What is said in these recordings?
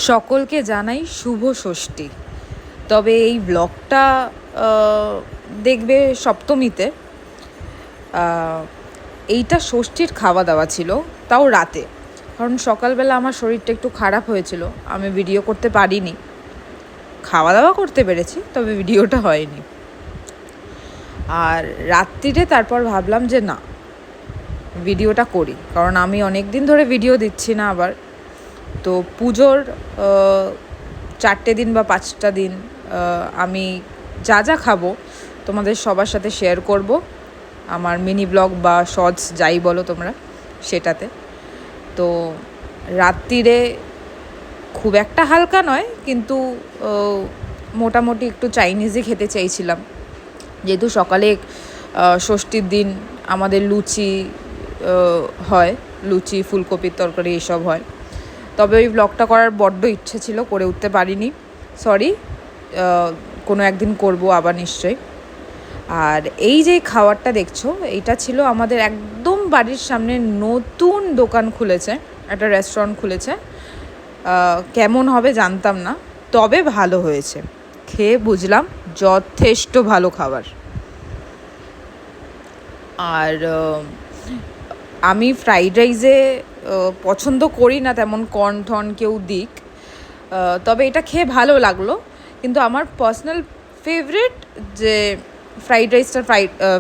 সকলকে জানাই শুভ ষষ্ঠী। তবে এই ব্লগটা দেখবে সপ্তমীতে। এইটা ষষ্ঠীর খাওয়া দাওয়া ছিল, তাও রাতে, কারণ সকালবেলা আমার শরীরটা একটু খারাপ হয়েছিল, আমি ভিডিও করতে পারিনি। খাওয়া দাওয়া করতে পেরেছি, তবে ভিডিওটা হয়নি। আর রাত্রিরে তারপর ভাবলাম যে না, ভিডিওটা করি, কারণ আমি অনেক দিন ধরে ভিডিও দিচ্ছি না আবার। তো পুজোর 4টে দিন বা 5টা দিন আমি যা যা খাবো তোমাদের সবার সাথে শেয়ার করব, আমার মিনি ব্লগ বা শর্টস যাই বলো তোমরা সেটাতে। তো রাত্রিরে খুব একটা হালকা নয়, কিন্তু মোটামুটি একটু চাইনিজই খেতে চাইছিলাম, যেহেতু সকালে ষষ্ঠীর দিন আমাদের লুচি হয়, লুচি ফুলকপির তরকারি এসব হয়। তবে ওই ব্লগটা করার বড্ড ইচ্ছে ছিল, করে উঠতে পারিনি, সরি। কোনো একদিন করব আবার নিশ্চয়ই। আর এই যে খাবারটা দেখছো, এইটা ছিল আমাদের একদম বাড়ির সামনে নতুন দোকান খুলেছে, একটা রেস্টুরেন্ট খুলেছে। কেমন হবে জানতাম না, তবে ভালো হয়েছে, খেয়ে বুঝলাম যথেষ্ট ভালো খাবার। আর আমি ফ্রাইড রাইসে পছন্দ করি না তেমন কর্ন টর্ন কেউ দিক, তবে এটা খেয়ে ভালো লাগলো। কিন্তু আমার পার্সোনাল ফেভারিট যে ফ্রাইড রাইসটা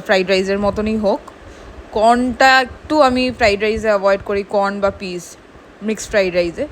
ফ্রাইড রাইসের মতনই হোক, কর্নটা একটু আমি ফ্রাইড রাইসে অ্যাভয়েড করি, কর্ন বা পিস মিক্সড ফ্রাইড রাইসে।